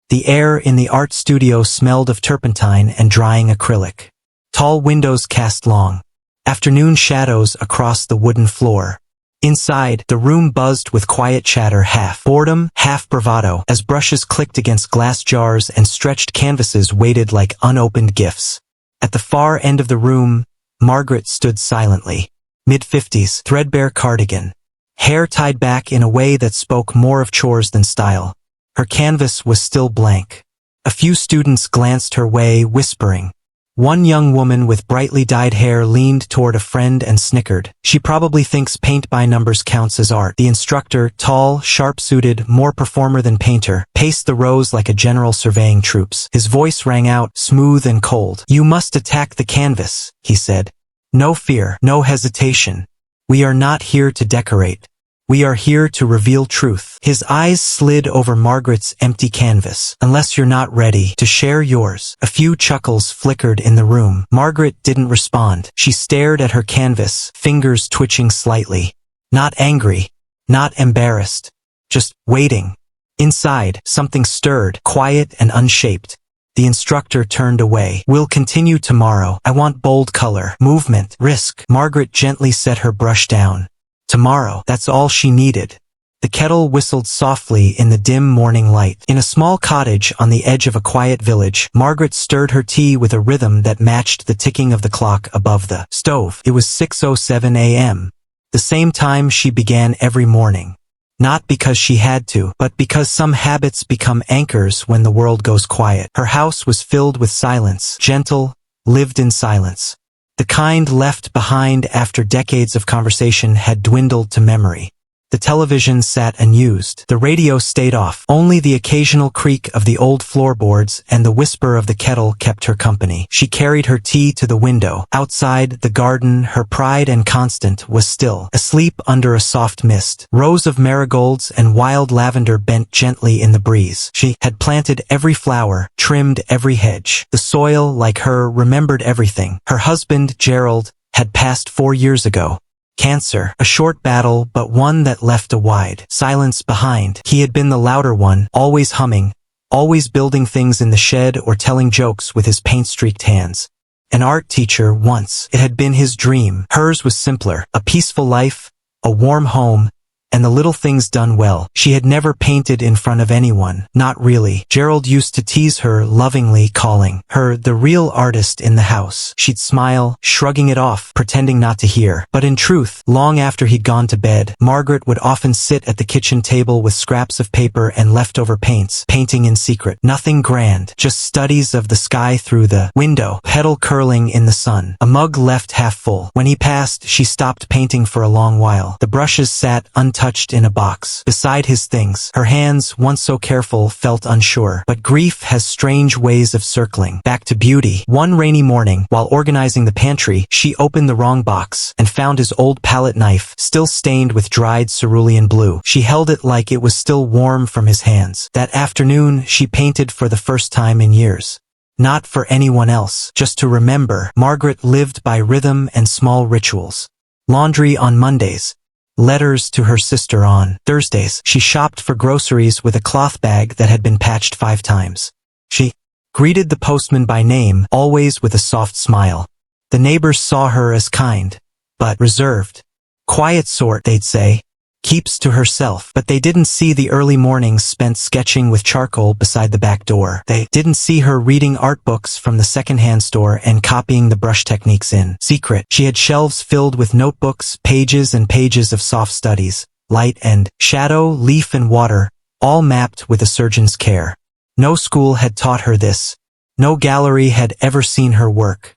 The air in the art studio smelled of turpentine and drying acrylic. Tall windows cast long, afternoon shadows across the wooden floor. Inside, the room buzzed with quiet chatter, half boredom, half bravado, as brushes clicked against glass jars and stretched canvases waited like unopened gifts. At the far end of the room, Margaret stood silently. Mid-50s, threadbare cardigan, hair tied back in a way that spoke more of chores than style. Her canvas was still blank. A few students glanced her way, whispering. One young woman with brightly dyed hair leaned toward a friend and snickered. She probably thinks paint by numbers counts as art. The instructor, tall, sharp-suited, more performer than painter, paced the rows like a general surveying troops. His voice rang out, smooth and cold. "You must attack the canvas," he said. "No fear, no hesitation. We are not here to decorate. We are here to reveal truth." His eyes slid over Margaret's empty canvas. "Unless you're not ready to share yours." A few chuckles flickered in the room. Margaret didn't respond. She stared at her canvas, fingers twitching slightly. Not angry, not embarrassed, just waiting. Inside, something stirred, quiet and unshaped. The instructor turned away. "We'll continue tomorrow. I want bold color, movement, risk." Margaret gently set her brush down. Tomorrow, that's all she needed. The kettle whistled softly in the dim morning light. In a small cottage on the edge of a quiet village, Margaret stirred her tea with a rhythm that matched the ticking of the clock above the stove. It was 6:07 a.m., the same time she began every morning. Not because she had to, but because some habits become anchors when the world goes quiet. Her house was filled with silence, gentle, lived in silence. The kind left behind after decades of conversation had dwindled to memory. The television sat unused. The radio stayed off. Only the occasional creak of the old floorboards and the whisper of the kettle kept her company. She carried her tea to the window. Outside, the garden, her pride and constant, was still, asleep under a soft mist. Rows of marigolds and wild lavender bent gently in the breeze. She had planted every flower, trimmed every hedge. The soil, like her, remembered everything. Her husband, Gerald, had passed 4 years ago. Cancer, a short battle, but one that left a wide silence behind. He had been the louder one, always humming, always building things in the shed or telling jokes with his paint-streaked hands. An art teacher once. It had been his dream. Hers was simpler, a peaceful life, a warm home, and the little things done well. She had never painted in front of anyone. Not really. Gerald used to tease her lovingly, calling her the real artist in the house. She'd smile, shrugging it off, pretending not to hear. But in truth, long after he'd gone to bed, Margaret would often sit at the kitchen table with scraps of paper and leftover paints, painting in secret. Nothing grand, just studies of the sky through the window, petal curling in the sun. A mug left half full. When he passed, she stopped painting for a long while. The brushes sat untouched in a box beside his things. Her hands, once so careful, felt unsure. But grief has strange ways of circling back to beauty. One rainy morning, while organizing the pantry, she opened the wrong box and found his old palette knife, still stained with dried cerulean blue. She held it like it was still warm from his hands. That afternoon, she painted for the first time in years. Not for anyone else, just to remember. Margaret lived by rhythm and small rituals. Laundry on Mondays. Letters to her sister on Thursdays. She shopped for groceries with a cloth bag that had been patched 5 times. She greeted the postman by name, always with a soft smile. The neighbors saw her as kind, but reserved. Quiet sort, they'd say. Keeps to herself. But they didn't see the early mornings spent sketching with charcoal beside the back door. They didn't see her reading art books from the second-hand store and copying the brush techniques in secret. She had shelves filled with notebooks, pages and pages of soft studies, light and shadow, leaf and water, all mapped with a surgeon's care. No school had taught her this. No gallery had ever seen her work.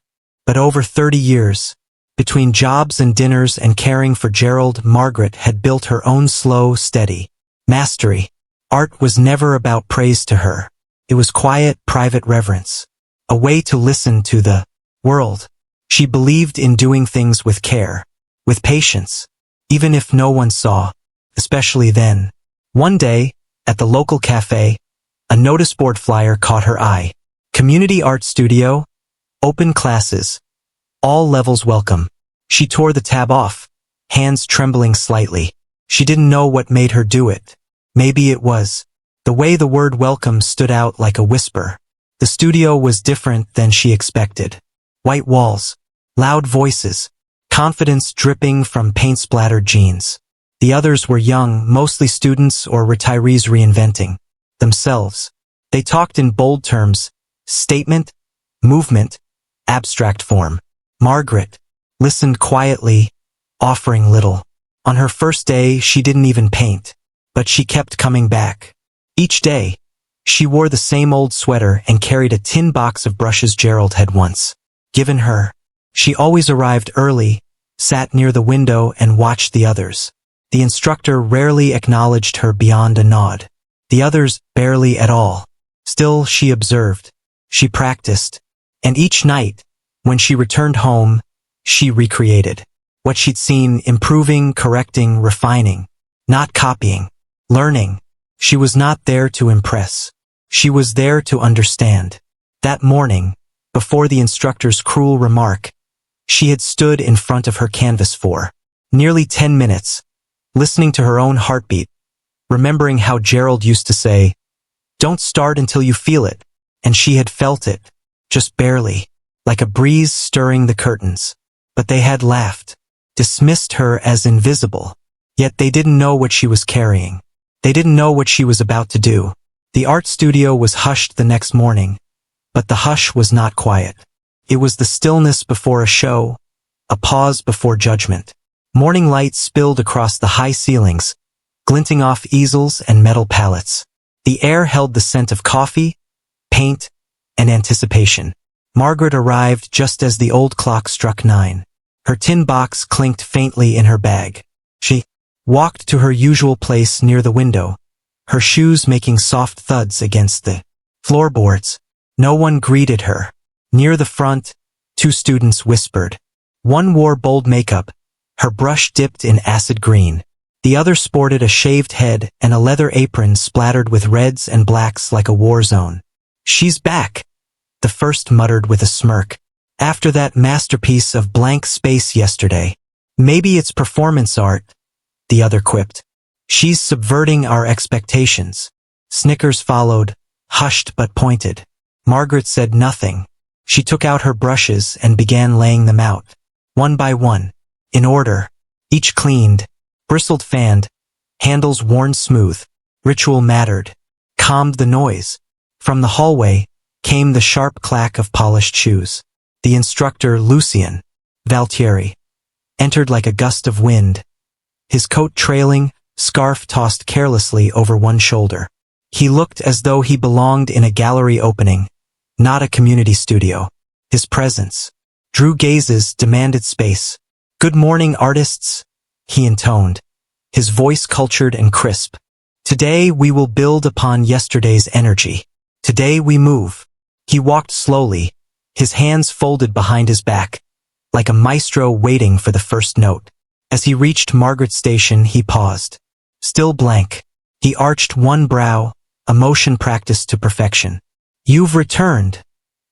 But over 30 years, between jobs and dinners and caring for Gerald, Margaret had built her own slow, steady mastery. Art was never about praise to her. It was quiet, private reverence. A way to listen to the world. She believed in doing things with care, with patience, even if no one saw, especially then. One day, at the local cafe, a notice board flyer caught her eye. Community art studio, open classes. All levels welcome. She tore the tab off, hands trembling slightly. She didn't know what made her do it. Maybe it was The way the word welcome stood out like a whisper. The studio was different than she expected. White walls, loud voices, confidence dripping from paint-splattered jeans. The others were young, mostly students or retirees reinventing themselves. They talked in bold terms: statement, movement, abstract form. Margaret listened quietly, offering little. On her first day, she didn't even paint, but she kept coming back. Each day, she wore the same old sweater and carried a tin box of brushes Gerald had once given her. She always arrived early, sat near the window and watched the others. The instructor rarely acknowledged her beyond a nod. The others barely at all. Still, she observed. She practiced. And each night, when she returned home, she recreated what she'd seen, improving, correcting, refining, not copying, learning. She was not there to impress. She was there to understand. That morning, before the instructor's cruel remark, she had stood in front of her canvas for nearly 10 minutes, listening to her own heartbeat, remembering how Gerald used to say, "Don't start until you feel it," and she had felt it, just barely, like a breeze stirring the curtains. But they had laughed, dismissed her as invisible, yet they didn't know what she was carrying. They didn't know what she was about to do. The art studio was hushed the next morning, but the hush was not quiet. It was the stillness before a show, a pause before judgment. Morning light spilled across the high ceilings, glinting off easels and metal palettes. The air held the scent of coffee, paint, and anticipation. Margaret arrived just as the old clock struck 9. Her tin box clinked faintly in her bag. She walked to her usual place near the window, her shoes making soft thuds against the floorboards. No one greeted her. Near the front, 2 students whispered. One wore bold makeup, her brush dipped in acid green. The other sported a shaved head and a leather apron splattered with reds and blacks like a war zone. "She's back," the first muttered with a smirk. "After that masterpiece of blank space yesterday. Maybe it's performance art," the other quipped. "She's subverting our expectations." Snickers followed, hushed but pointed. Margaret said nothing. She took out her brushes and began laying them out. One by one, in order, each cleaned, bristled fanned, handles worn smooth. Ritual mattered, calmed the noise. From the hallway came the sharp clack of polished shoes. The instructor, Lucien Valtieri, entered like a gust of wind, his coat trailing, scarf tossed carelessly over one shoulder. He looked as though he belonged in a gallery opening, not a community studio. His presence drew gazes, demanded space. "Good morning, artists," he intoned, his voice cultured and crisp. "Today we will build upon yesterday's energy. Today we move." He walked slowly, his hands folded behind his back, like a maestro waiting for the first note. As he reached Margaret's station, he paused. Still blank. He arched one brow, a motion practiced to perfection. "You've returned,"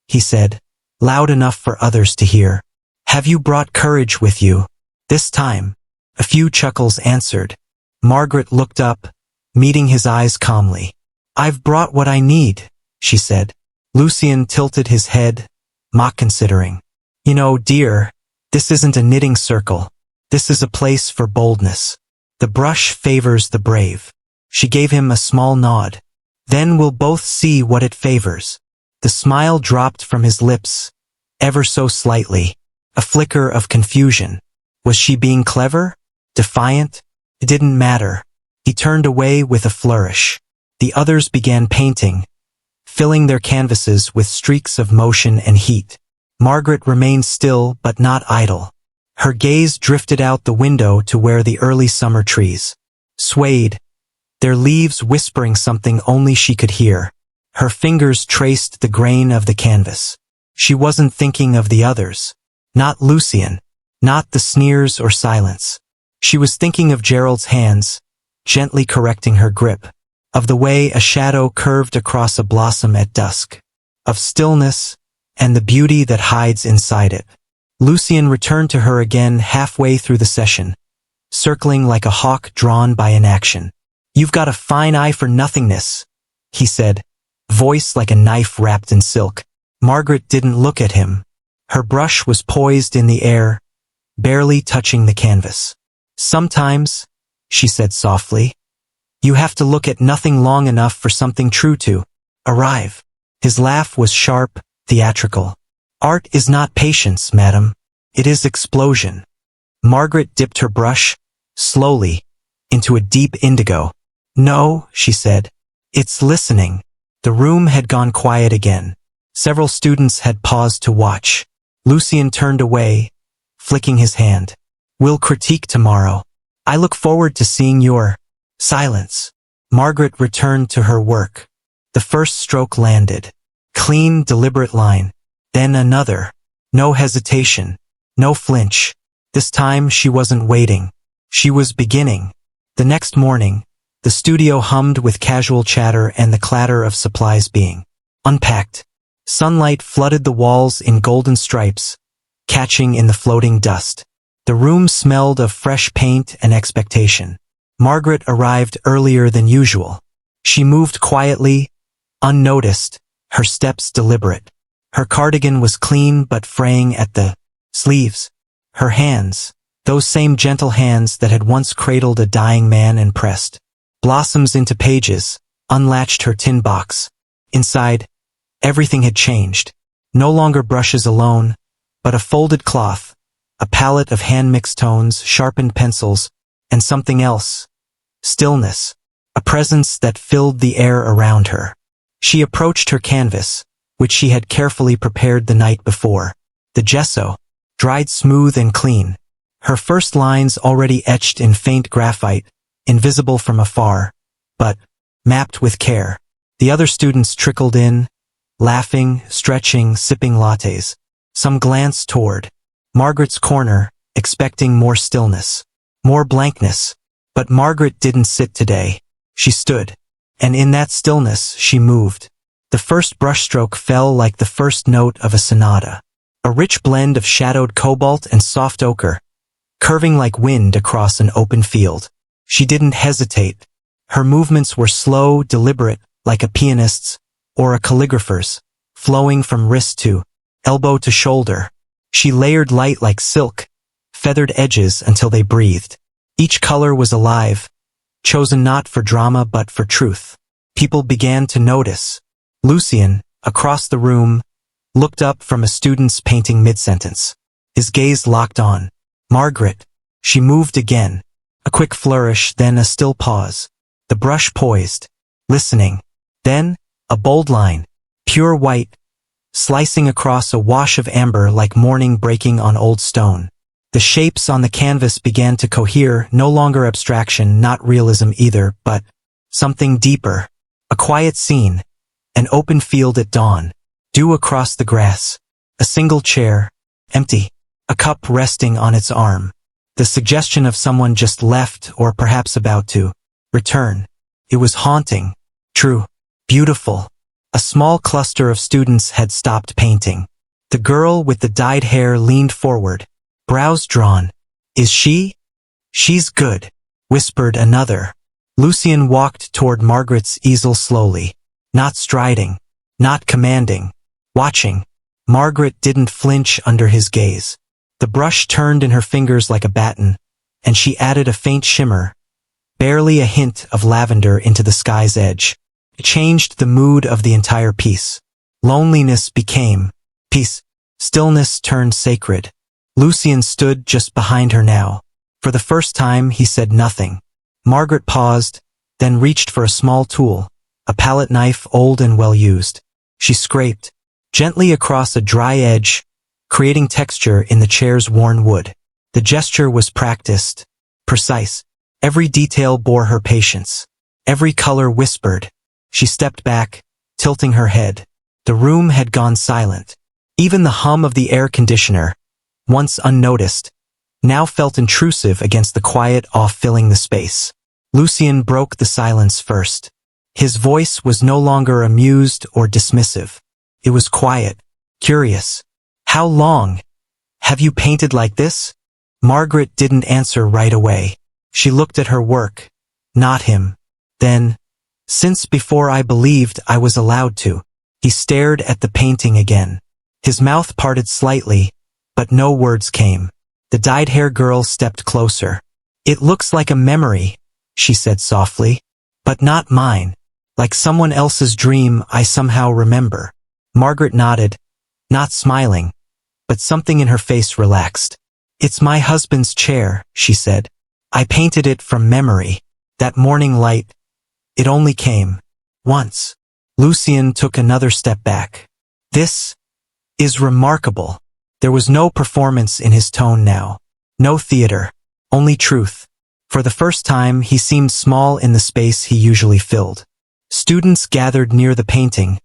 he said, loud enough for others to hear. "Have you brought courage with you this time?" A few chuckles answered. Margaret looked up, meeting his eyes calmly. "I've brought what I need," she said. Lucien tilted his head, mock considering. "You know, dear, this isn't a knitting circle. This is a place for boldness. The brush favors the brave." She gave him a small nod. "Then we'll both see what it favors." The smile dropped from his lips, ever so slightly, a flicker of confusion. Was she being clever? Defiant? It didn't matter. He turned away with a flourish. The others began painting, filling their canvases with streaks of motion and heat. Margaret remained still but not idle. Her gaze drifted out the window to where the early summer trees swayed, their leaves whispering something only she could hear. Her fingers traced the grain of the canvas. She wasn't thinking of the others. Not Lucien. Not the sneers or silence. She was thinking of Gerald's hands, gently correcting her grip. Of the way a shadow curved across a blossom at dusk. Of stillness, and the beauty that hides inside it. Lucien returned to her again halfway through the session, circling like a hawk drawn by inaction. "You've got a fine eye for nothingness," he said, voice like a knife wrapped in silk. Margaret didn't look at him. Her brush was poised in the air, barely touching the canvas. Sometimes, she said softly, you have to look at nothing long enough for something true to arrive. His laugh was sharp, theatrical. Art is not patience, madam. It is explosion. Margaret dipped her brush, slowly, into a deep indigo. No, she said. It's listening. The room had gone quiet again. Several students had paused to watch. Lucien turned away, flicking his hand. We'll critique tomorrow. I look forward to seeing your silence. Margaret returned to her work. The first stroke landed. Clean, deliberate line. Then another. No hesitation. No flinch. This time she wasn't waiting. She was beginning. The next morning, the studio hummed with casual chatter and the clatter of supplies being unpacked. Sunlight flooded the walls in golden stripes, catching in the floating dust. The room smelled of fresh paint and expectation. Margaret arrived earlier than usual. She moved quietly, unnoticed, her steps deliberate. Her cardigan was clean but fraying at the sleeves. Her hands, those same gentle hands that had once cradled a dying man and pressed blossoms into pages, unlatched her tin box. Inside, everything had changed. No longer brushes alone, but a folded cloth, a palette of hand-mixed tones, sharpened pencils, and something else. Stillness. A presence that filled the air around her. She approached her canvas, which she had carefully prepared the night before. The gesso, dried smooth and clean. Her first lines already etched in faint graphite, invisible from afar, but mapped with care. The other students trickled in, laughing, stretching, sipping lattes. Some glanced toward Margaret's corner, expecting more stillness, more blankness. But Margaret didn't sit today. She stood, and in that stillness she moved. The first brushstroke fell like the first note of a sonata, a rich blend of shadowed cobalt and soft ochre, curving like wind across an open field. She didn't hesitate. Her movements were slow, deliberate, like a pianist's or a calligrapher's, flowing from wrist to elbow to shoulder. She layered light like silk, feathered edges until they breathed. Each color was alive, chosen not for drama but for truth. People began to notice. Lucien, across the room, looked up from a student's painting mid-sentence. His gaze locked on Margaret. She moved again. A quick flourish, then a still pause. The brush poised, listening. Then, a bold line, pure white, slicing across a wash of amber like morning breaking on old stone. The shapes on the canvas began to cohere, no longer abstraction, not realism either, but something deeper. A quiet scene, an open field at dawn, dew across the grass, a single chair, empty, a cup resting on its arm. The suggestion of someone just left or perhaps about to return. It was haunting, true, beautiful. A small cluster of students had stopped painting. The girl with the dyed hair leaned forward, brows drawn. Is she? She's good, whispered another. Lucien walked toward Margaret's easel slowly, not striding, not commanding, watching. Margaret didn't flinch under his gaze. The brush turned in her fingers like a baton, and she added a faint shimmer, barely a hint of lavender into the sky's edge. It changed the mood of the entire piece. Loneliness became peace. Stillness turned sacred. Lucien stood just behind her now. For the first time, he said nothing. Margaret paused, then reached for a small tool, a palette knife old and well used. She scraped gently across a dry edge, creating texture in the chair's worn wood. The gesture was practiced, precise. Every detail bore her patience. Every color whispered. She stepped back, tilting her head. The room had gone silent. Even the hum of the air conditioner, once unnoticed, now felt intrusive against the quiet awe filling the space. Lucien broke the silence first. His voice was no longer amused or dismissive. It was quiet, curious. How long? Have you painted like this? Margaret didn't answer right away. She looked at her work, not him. Then, Since before I believed I was allowed to. He stared at the painting again. His mouth parted slightly, but no words came. The dyed-hair girl stepped closer. It looks like a memory, she said softly. But not mine. Like someone else's dream I somehow remember. Margaret nodded, not smiling, but something in her face relaxed. It's my husband's chair, she said. I painted it from memory. That morning light, it only came once. Lucien took another step back. This is remarkable. There was no performance in his tone now. No theater. Only truth. For the first time, he seemed small in the space he usually filled. Students gathered near the painting,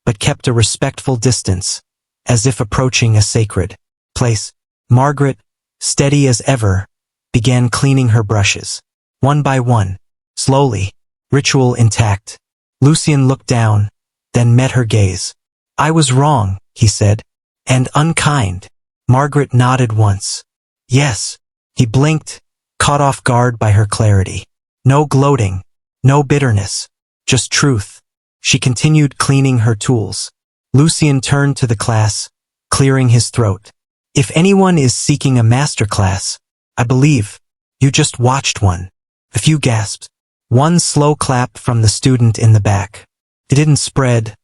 but kept a respectful distance, as if approaching a sacred place. Margaret, steady as ever, began cleaning her brushes. One by one, slowly, ritual intact. Lucien looked down, then met her gaze. I was wrong, he said, and unkind. Margaret nodded once. Yes. He blinked, caught off guard by her clarity. No gloating, no bitterness, just truth. She continued cleaning her tools. Lucien turned to the class, clearing his throat. If anyone is seeking a masterclass, I believe you just watched one. A few gasps. One slow clap from the student in the back. It didn't spread,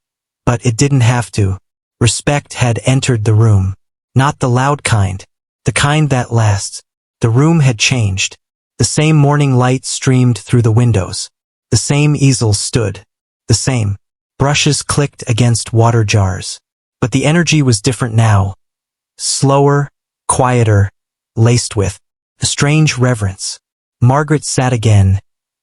but it didn't have to. Respect had entered the room. Not the loud kind, the kind that lasts. The room had changed. The same morning light streamed through the windows. The same easels stood. The same. Brushes clicked against water jars. But the energy was different now. Slower, quieter, laced with a strange reverence. Margaret sat again,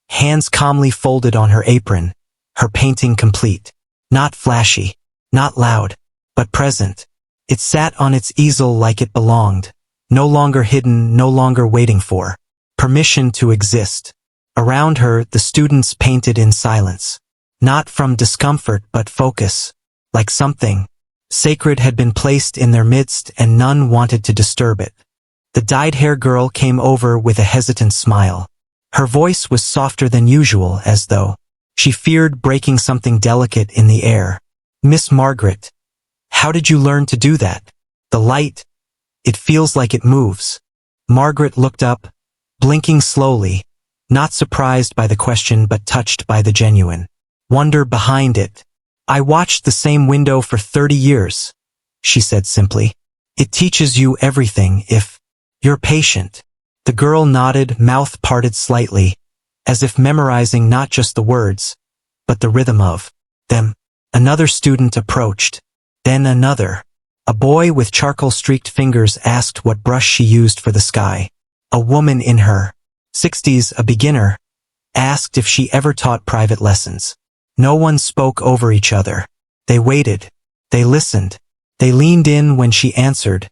hands calmly folded on her apron, her painting complete. Not flashy, not loud, but present. It sat on its easel like it belonged. No longer hidden, no longer waiting for permission to exist. Around her, the students painted in silence. Not from discomfort but focus. Like something sacred had been placed in their midst and none wanted to disturb it. The dyed-hair girl came over with a hesitant smile. Her voice was softer than usual, as though she feared breaking something delicate in the air. Miss Margaret, how did you learn to do that? The light, it feels like it moves. Margaret looked up, blinking slowly, not surprised by the question but touched by the genuine wonder behind it. I watched the same window for 30 years, she said simply. It teaches you everything if you're patient. The girl nodded, mouth parted slightly, as if memorizing not just the words, but the rhythm of them. Another student approached, then another. A boy with charcoal-streaked fingers asked what brush she used for the sky. A woman in her 60s, a beginner, asked if she ever taught private lessons. No one spoke over each other. They waited. They listened. They leaned in when she answered,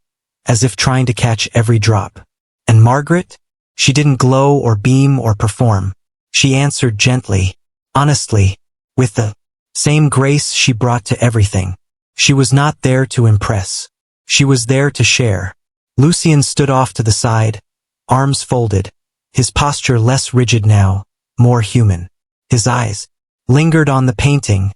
as if trying to catch every drop. And Margaret? She didn't glow or beam or perform. She answered gently, honestly, with the same grace she brought to everything. She was not there to impress. She was there to share. Lucien stood off to the side, arms folded, his posture less rigid now, more human. His eyes lingered on the painting,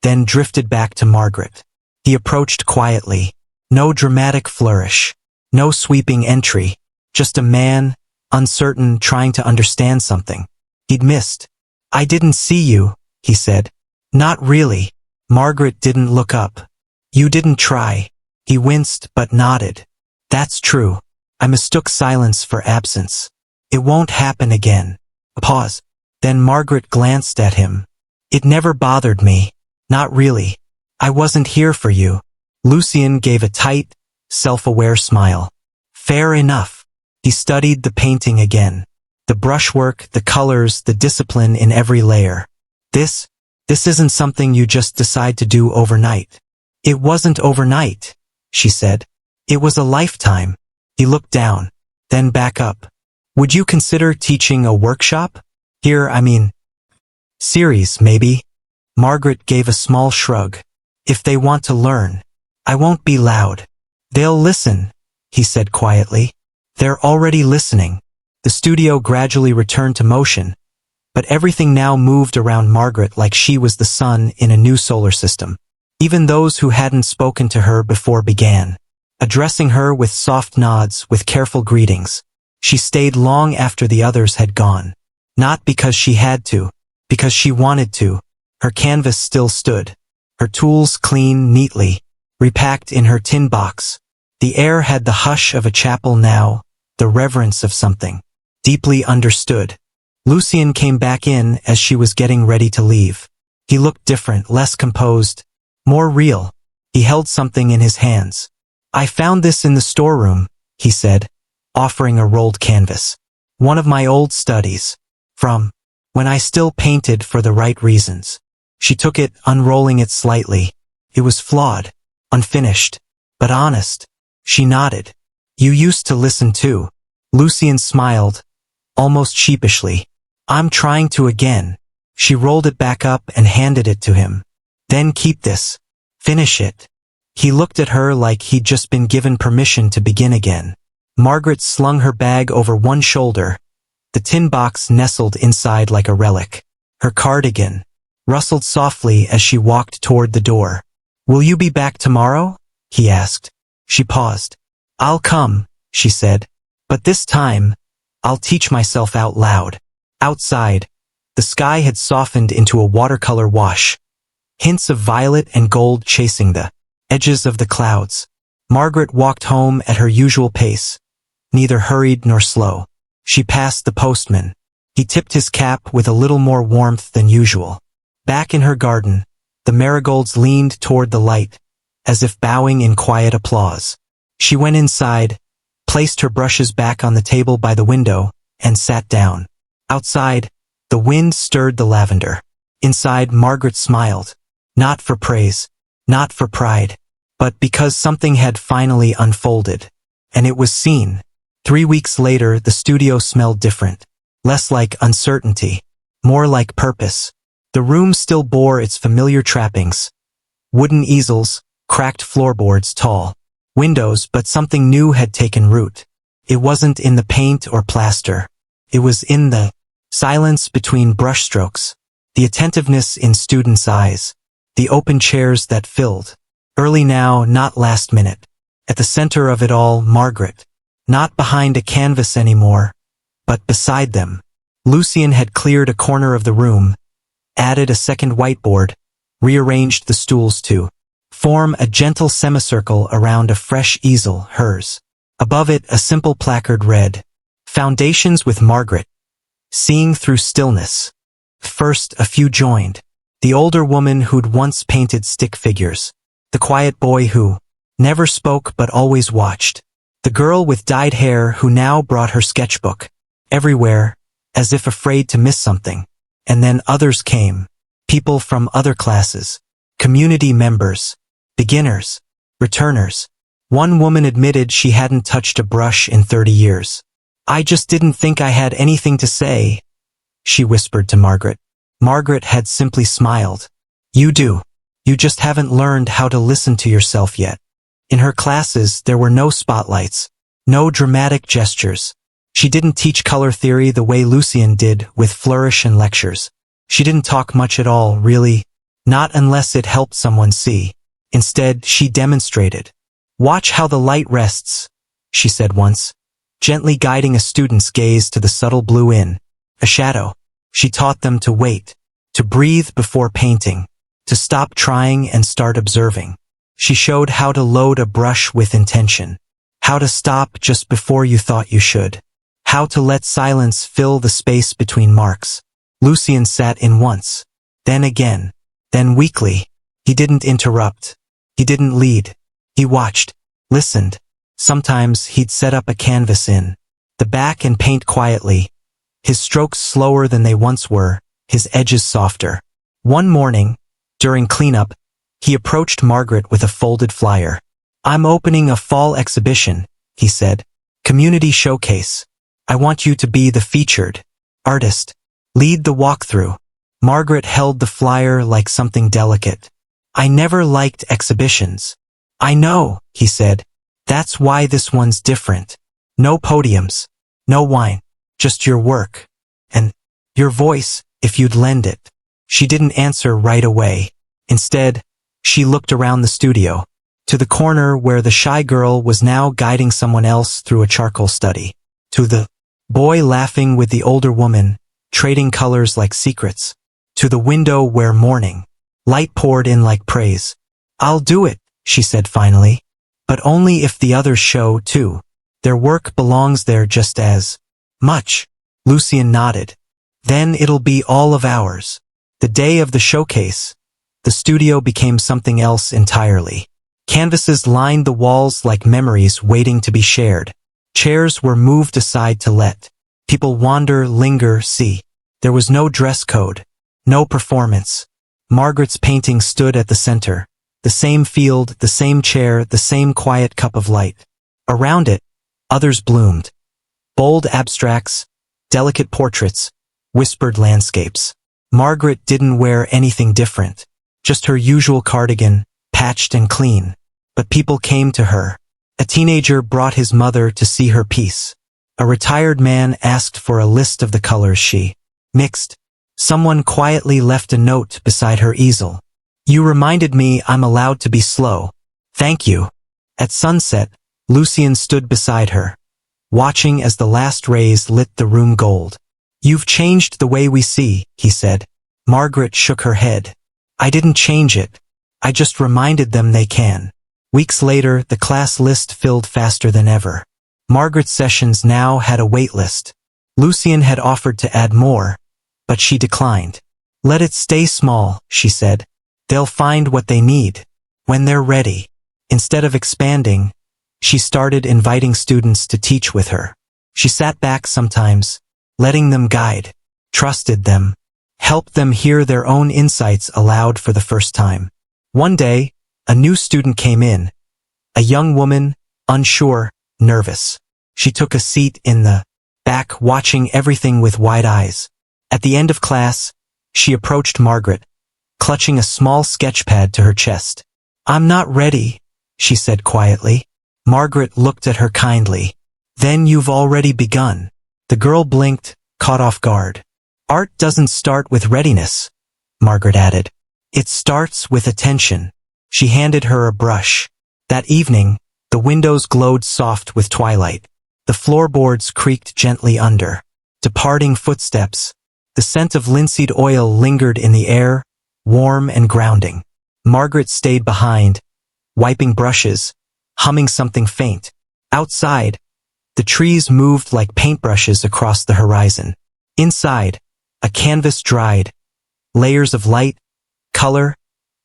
then drifted back to Margaret. He approached quietly. No dramatic flourish. No sweeping entry. Just a man, uncertain, trying to understand something he'd missed. I didn't see you, he said. Not really. Margaret didn't look up. You didn't try. He winced but nodded. That's true. I mistook silence for absence. It won't happen again. A pause. Then Margaret glanced at him. It never bothered me. Not really. I wasn't here for you. Lucien gave a tight, self-aware smile. Fair enough. He studied the painting again. The brushwork, the colors, the discipline in every layer. This isn't something you just decide to do overnight. It wasn't overnight, she said. It was a lifetime. He looked down, then back up. Would you consider teaching a workshop? Series, maybe? Margaret gave a small shrug. If they want to learn, I won't be loud. They'll listen, he said quietly. They're already listening. The studio gradually returned to motion, But everything now moved around Margaret like she was the sun in a new solar system. Even those who hadn't spoken to her before began, addressing her with soft nods, with careful greetings. She stayed long after the others had gone. Not because she had to, because she wanted to. Her canvas still stood, her tools clean, neatly, repacked in her tin box. The air had the hush of a chapel now, the reverence of something deeply understood. Lucien came back in as she was getting ready to leave. He looked different, less composed, more real. He held something in his hands. "I found this in the storeroom," he said, offering a rolled canvas. "One of my old studies. From when I still painted for the right reasons." She took it, unrolling it slightly. It was flawed, unfinished, but honest. She nodded. "You used to listen too." Lucien smiled, almost sheepishly. "I'm trying to again." She rolled it back up and handed it to him. "Then keep this. Finish it." He looked at her like he'd just been given permission to begin again. Margaret slung her bag over one shoulder. The tin box nestled inside like a relic. Her cardigan rustled softly as she walked toward the door. "Will you be back tomorrow?" he asked. She paused. "I'll come," she said. "But this time, I'll teach myself out loud." Outside, the sky had softened into a watercolor wash. Hints of violet and gold chasing the edges of the clouds. Margaret walked home at her usual pace, neither hurried nor slow. She passed the postman. He tipped his cap with a little more warmth than usual. Back in her garden, the marigolds leaned toward the light, as if bowing in quiet applause. She went inside, placed her brushes back on the table by the window, and sat down. Outside, the wind stirred the lavender. Inside, Margaret smiled. Not for praise, not for pride, but because something had finally unfolded. And it was seen. 3 weeks later, the studio smelled different. Less like uncertainty, more like purpose. The room still bore its familiar trappings. Wooden easels, cracked floorboards, tall windows, but something new had taken root. It wasn't in the paint or plaster. It was in the silence between brushstrokes, the attentiveness in students' eyes, the open chairs that filled. Early now, not last minute. At the center of it all, Margaret. Not behind a canvas anymore, but beside them. Lucien had cleared a corner of the room, added a second whiteboard, rearranged the stools to form a gentle semicircle around a fresh easel, hers. Above it, a simple placard read, "Foundations with Margaret. Seeing through stillness." First, a few joined. The older woman who'd once painted stick figures. The quiet boy who never spoke but always watched. The girl with dyed hair who now brought her sketchbook everywhere, as if afraid to miss something. And then others came. People from other classes. Community members. Beginners. Returners. One woman admitted she hadn't touched a brush in 30 years. "I just didn't think I had anything to say," she whispered to Margaret. Margaret had simply smiled. "You do. You just haven't learned how to listen to yourself yet." In her classes, there were no spotlights, no dramatic gestures. She didn't teach color theory the way Lucien did with flourish and lectures. She didn't talk much at all, really, not unless it helped someone see. Instead, she demonstrated. "Watch how the light rests," she said once, gently guiding a student's gaze to the subtle blue in a shadow. She taught them to wait, to breathe before painting, to stop trying and start observing. She showed how to load a brush with intention, how to stop just before you thought you should, how to let silence fill the space between marks. Lucien sat in once, then again, then weakly. He didn't interrupt. He didn't lead. He watched, listened. Sometimes he'd set up a canvas in the back and paint quietly, his strokes slower than they once were, his edges softer. One morning, during cleanup, he approached Margaret with a folded flyer. "I'm opening a fall exhibition," he said. "Community showcase. I want you to be the featured artist. Lead the walkthrough." Margaret held the flyer like something delicate. "I never liked exhibitions." "I know," he said. "That's why this one's different. No podiums, no wine, just your work. And Your voice, if you'd lend it. She didn't answer right away. Instead, she looked around the studio, to the corner where the shy girl was now guiding someone else through a charcoal study, to the boy laughing with the older woman, trading colors like secrets, to the window where morning light poured in like praise. I'll do it, she said finally, but only if the others show too. Their work belongs there just as much. Lucian nodded. Then it'll be all of ours. The day of the showcase, the studio became something else entirely. Canvases lined the walls like memories waiting to be shared. Chairs were moved aside to let people wander, linger, see. There was no dress code, no performance. Margaret's painting stood at the center. The same field, the same chair, the same quiet cup of light. Around it, others bloomed. Bold abstracts, delicate portraits, whispered landscapes. Margaret didn't wear anything different, just her usual cardigan, patched and clean. But people came to her. A teenager brought his mother to see her piece. A retired man asked for a list of the colors she mixed. Someone quietly left a note beside her easel. You reminded me I'm allowed to be slow. Thank you. At sunset, Lucian stood beside her, watching as the last rays lit the room gold. You've changed the way we see, he said. Margaret shook her head. I didn't change it. I just reminded them they can. Weeks later, the class list filled faster than ever. Margaret's sessions now had a wait list. Lucian had offered to add more, but she declined. Let it stay small, she said. They'll find what they need when they're ready. Instead of expanding, she started inviting students to teach with her. She sat back sometimes, letting them guide, trusted them, helped them hear their own insights aloud for the first time. One day, a new student came in, a young woman, unsure, nervous. She took a seat in the back, watching everything with wide eyes. At the end of class, she approached Margaret, clutching a small sketchpad to her chest. I'm not ready, she said quietly. Margaret looked at her kindly. Then you've already begun. The girl blinked, caught off guard. Art doesn't start with readiness, Margaret added. It starts with attention. She handed her a brush. That evening, the windows glowed soft with twilight. The floorboards creaked gently under. Departing footsteps. The scent of linseed oil lingered in the air, warm and grounding. Margaret stayed behind, wiping brushes, humming something faint. Outside, the trees moved like paintbrushes across the horizon. Inside, a canvas dried, layers of light, color,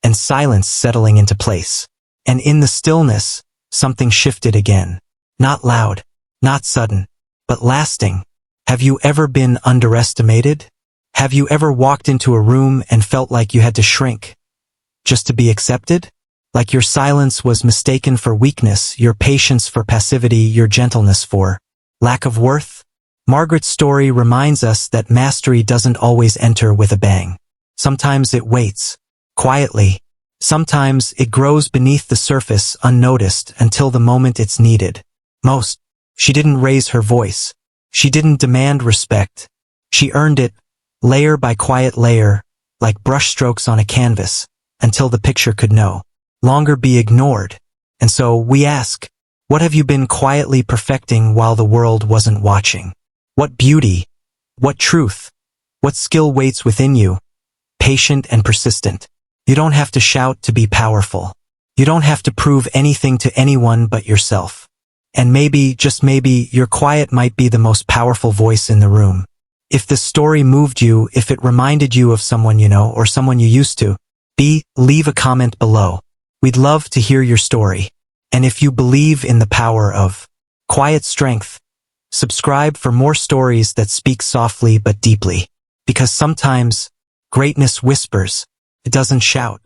and silence settling into place. And in the stillness, something shifted again. Not loud, not sudden, but lasting. Have you ever been underestimated? Have you ever walked into a room and felt like you had to shrink just to be accepted? Like your silence was mistaken for weakness, your patience for passivity, your gentleness for lack of worth? Margaret's story reminds us that mastery doesn't always enter with a bang. Sometimes it waits, quietly. Sometimes it grows beneath the surface unnoticed until the moment it's needed most. She didn't raise her voice. She didn't demand respect. She earned it, layer by quiet layer, like brushstrokes on a canvas, until the picture could no longer be ignored. And so we ask, what have you been quietly perfecting while the world wasn't watching? What beauty, what truth, what skill waits within you, patient and persistent? You don't have to shout to be powerful. You don't have to prove anything to anyone but yourself. And maybe, just maybe, your quiet might be the most powerful voice in the room. If this story moved you, if it reminded you of someone you know or someone you used to be, leave a comment below. We'd love to hear your story. And if you believe in the power of quiet strength, subscribe for more stories that speak softly but deeply. Because sometimes greatness whispers, it doesn't shout.